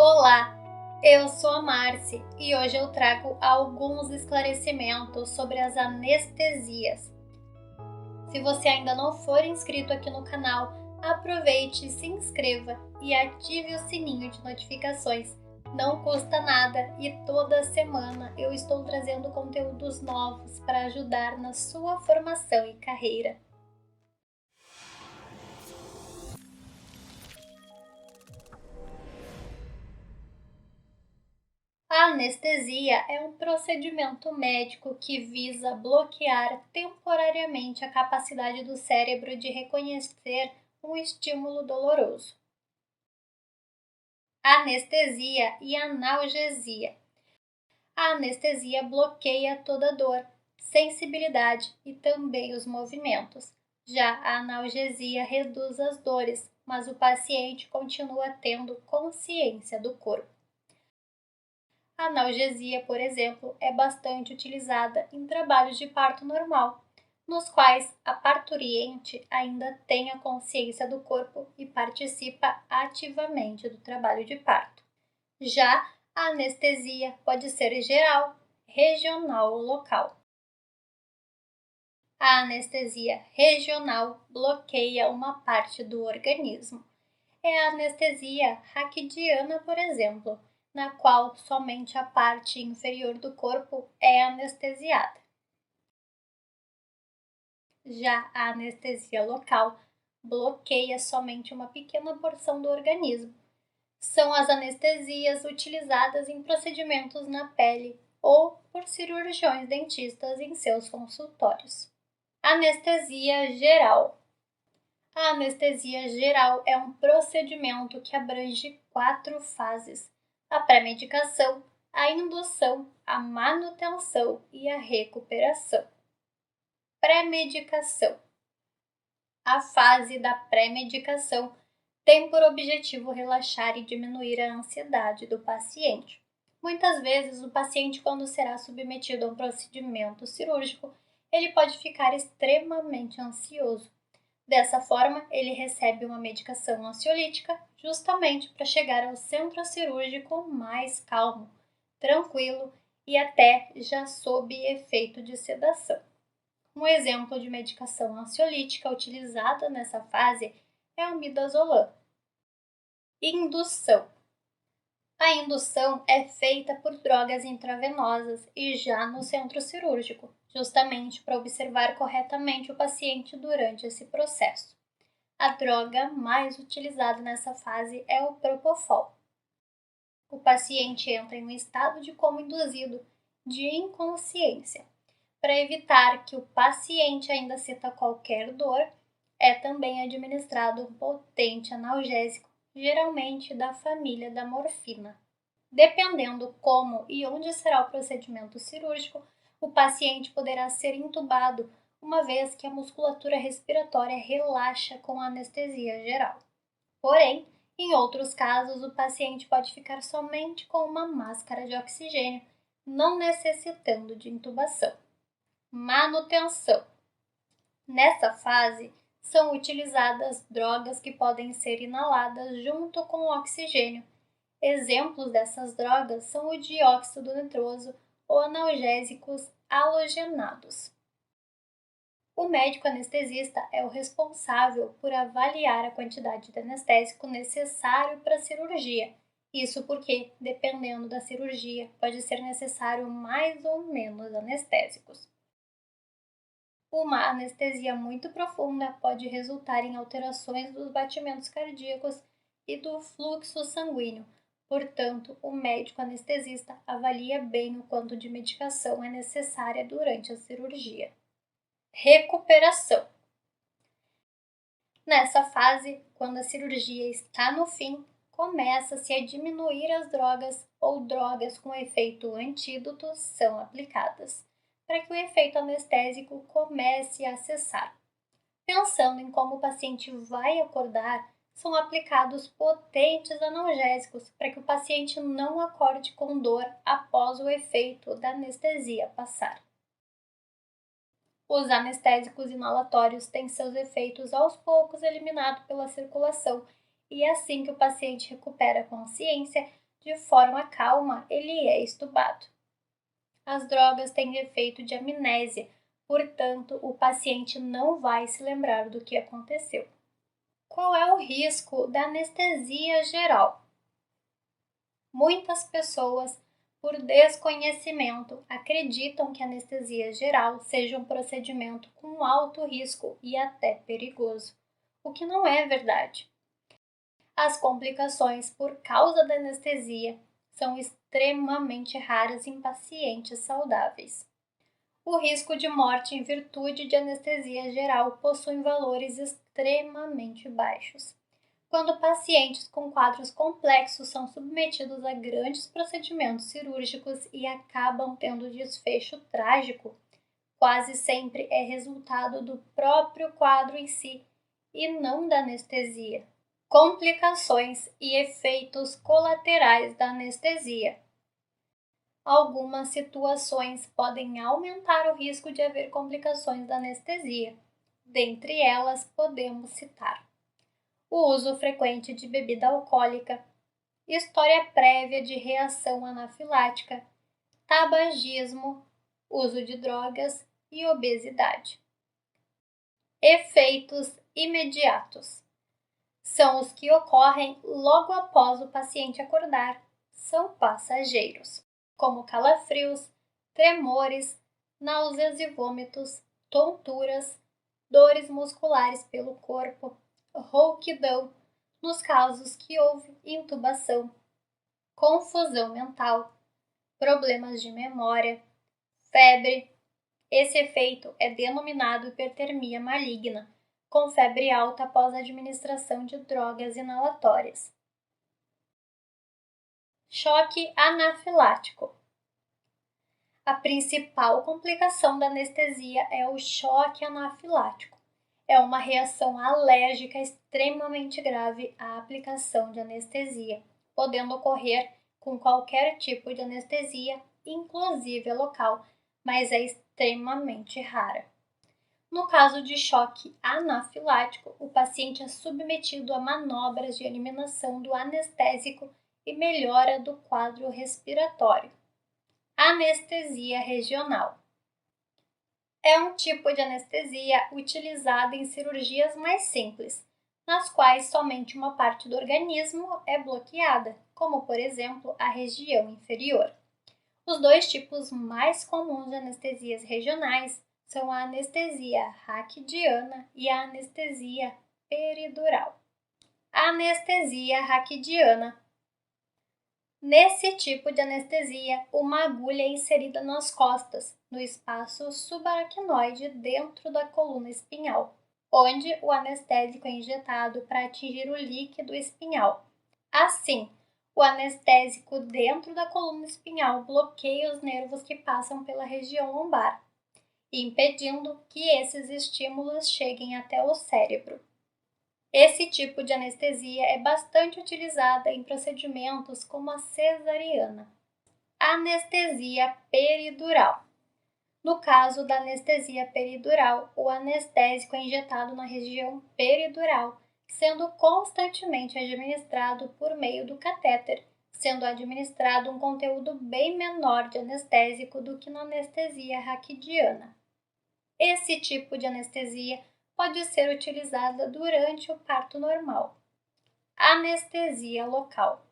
Olá, eu sou a Marci e hoje eu trago alguns esclarecimentos sobre as anestesias. Se você ainda não for inscrito aqui no canal, aproveite, se inscreva e ative o sininho de notificações. Não custa nada e toda semana eu estou trazendo conteúdos novos para ajudar na sua formação e carreira. A anestesia é um procedimento médico que visa bloquear temporariamente a capacidade do cérebro de reconhecer um estímulo doloroso. Anestesia e analgesia. A anestesia bloqueia toda a dor, sensibilidade e também os movimentos. Já a analgesia reduz as dores, mas o paciente continua tendo consciência do corpo. A analgesia, por exemplo, é bastante utilizada em trabalhos de parto normal, nos quais a parturiente ainda tem a consciência do corpo e participa ativamente do trabalho de parto. Já a anestesia pode ser geral, regional ou local. A anestesia regional bloqueia uma parte do organismo. É a anestesia raquidiana, por exemplo, na qual somente a parte inferior do corpo é anestesiada. Já a anestesia local bloqueia somente uma pequena porção do organismo. São as anestesias utilizadas em procedimentos na pele ou por cirurgiões dentistas em seus consultórios. Anestesia geral. A anestesia geral é um procedimento que abrange 4 fases: a pré-medicação, a indução, a manutenção e a recuperação. Pré-medicação. A fase da pré-medicação tem por objetivo relaxar e diminuir a ansiedade do paciente. Muitas vezes, o paciente, quando será submetido a um procedimento cirúrgico, ele pode ficar extremamente ansioso. Dessa forma, ele recebe uma medicação ansiolítica justamente para chegar ao centro cirúrgico mais calmo, tranquilo e até já sob efeito de sedação. Um exemplo de medicação ansiolítica utilizada nessa fase é o midazolam. Indução. A indução é feita por drogas intravenosas e já no centro cirúrgico, justamente para observar corretamente o paciente durante esse processo. A droga mais utilizada nessa fase é o propofol. O paciente entra em um estado de coma induzido, de inconsciência. Para evitar que o paciente ainda sinta qualquer dor, é também administrado um potente analgésico, geralmente da família da morfina. Dependendo como e onde será o procedimento cirúrgico, o paciente poderá ser intubado, uma vez que a musculatura respiratória relaxa com a anestesia geral. Porém, em outros casos, o paciente pode ficar somente com uma máscara de oxigênio, não necessitando de intubação. Manutenção. Nessa fase, são utilizadas drogas que podem ser inaladas junto com o oxigênio. Exemplos dessas drogas são o dióxido nitroso ou analgésicos halogenados. O médico anestesista é o responsável por avaliar a quantidade de anestésico necessário para a cirurgia. Isso porque, dependendo da cirurgia, pode ser necessário mais ou menos anestésicos. Uma anestesia muito profunda pode resultar em alterações dos batimentos cardíacos e do fluxo sanguíneo. Portanto, o médico anestesista avalia bem o quanto de medicação é necessária durante a cirurgia. Recuperação. Nessa fase, quando a cirurgia está no fim, começa-se a diminuir as drogas ou drogas com efeito antídoto são aplicadas, para que o efeito anestésico comece a cessar. Pensando em como o paciente vai acordar, são aplicados potentes analgésicos para que o paciente não acorde com dor após o efeito da anestesia passar. Os anestésicos inalatórios têm seus efeitos aos poucos eliminados pela circulação e assim que o paciente recupera a consciência, de forma calma, ele é estubado. As drogas têm efeito de amnésia, portanto, o paciente não vai se lembrar do que aconteceu. Qual é o risco da anestesia geral? Muitas pessoas, por desconhecimento, acreditam que a anestesia geral seja um procedimento com alto risco e até perigoso, o que não é verdade. As complicações por causa da anestesia são extremamente raras em pacientes saudáveis. O risco de morte em virtude de anestesia geral possui valores extremamente baixos. Quando pacientes com quadros complexos são submetidos a grandes procedimentos cirúrgicos e acabam tendo desfecho trágico, quase sempre é resultado do próprio quadro em si e não da anestesia. Complicações e efeitos colaterais da anestesia. Algumas situações podem aumentar o risco de haver complicações da anestesia. Dentre elas, podemos citar o uso frequente de bebida alcoólica, história prévia de reação anafilática, tabagismo, uso de drogas e obesidade. Efeitos imediatos são os que ocorrem logo após o paciente acordar, são passageiros, como calafrios, tremores, náuseas e vômitos, tonturas, dores musculares pelo corpo, rouquidão, nos casos que houve intubação, confusão mental, problemas de memória, febre. Esse efeito é denominado hipertermia maligna, com febre alta após a administração de drogas inalatórias. Choque anafilático. A principal complicação da anestesia é o choque anafilático. É uma reação alérgica extremamente grave à aplicação de anestesia, podendo ocorrer com qualquer tipo de anestesia, inclusive a local, mas é extremamente rara. No caso de choque anafilático, o paciente é submetido a manobras de eliminação do anestésico e melhora do quadro respiratório. Anestesia regional. É um tipo de anestesia utilizada em cirurgias mais simples, nas quais somente uma parte do organismo é bloqueada, como por exemplo a região inferior. Os dois tipos mais comuns de anestesias regionais são a anestesia raquidiana e a anestesia peridural. Anestesia raquidiana. Nesse tipo de anestesia, uma agulha é inserida nas costas, no espaço subaracnoide dentro da coluna espinhal, onde o anestésico é injetado para atingir o líquido espinhal. Assim, o anestésico dentro da coluna espinhal bloqueia os nervos que passam pela região lombar, impedindo que esses estímulos cheguem até o cérebro. Esse tipo de anestesia é bastante utilizada em procedimentos como a cesariana. Anestesia peridural. No caso da anestesia peridural, o anestésico é injetado na região peridural, sendo constantemente administrado por meio do catéter, sendo administrado um conteúdo bem menor de anestésico do que na anestesia raquidiana. Esse tipo de anestesia pode ser utilizada durante o parto normal. Anestesia local.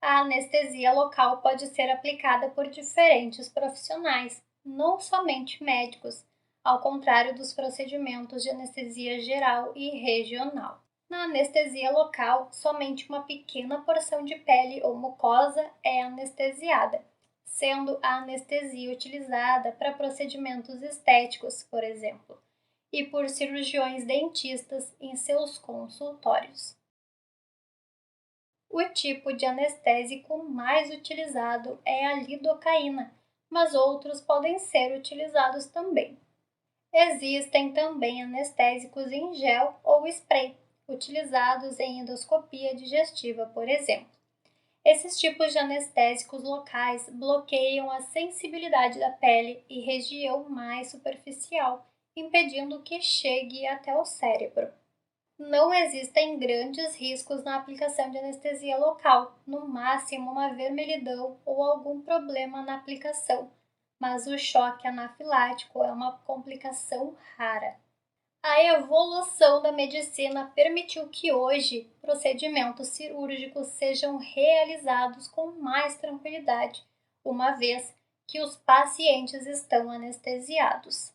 A anestesia local pode ser aplicada por diferentes profissionais, não somente médicos, ao contrário dos procedimentos de anestesia geral e regional. Na anestesia local, somente uma pequena porção de pele ou mucosa é anestesiada, sendo a anestesia utilizada para procedimentos estéticos, por exemplo, e por cirurgiões dentistas em seus consultórios. O tipo de anestésico mais utilizado é a lidocaína, mas outros podem ser utilizados também. Existem também anestésicos em gel ou spray, utilizados em endoscopia digestiva, por exemplo. Esses tipos de anestésicos locais bloqueiam a sensibilidade da pele e região mais superficial, impedindo que chegue até o cérebro. Não existem grandes riscos na aplicação de anestesia local, no máximo uma vermelhidão ou algum problema na aplicação, mas o choque anafilático é uma complicação rara. A evolução da medicina permitiu que hoje procedimentos cirúrgicos sejam realizados com mais tranquilidade, uma vez que os pacientes estão anestesiados.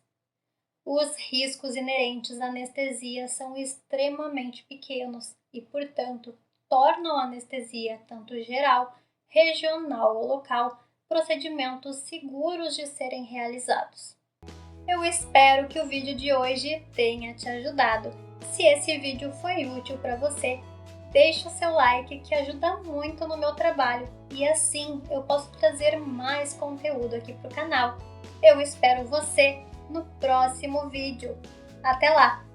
Os riscos inerentes à anestesia são extremamente pequenos e, portanto, tornam a anestesia, tanto geral, regional ou local, procedimentos seguros de serem realizados. Eu espero que o vídeo de hoje tenha te ajudado. Se esse vídeo foi útil para você, deixe o seu like que ajuda muito no meu trabalho e assim eu posso trazer mais conteúdo aqui para o canal. Eu espero você no próximo vídeo. Até lá!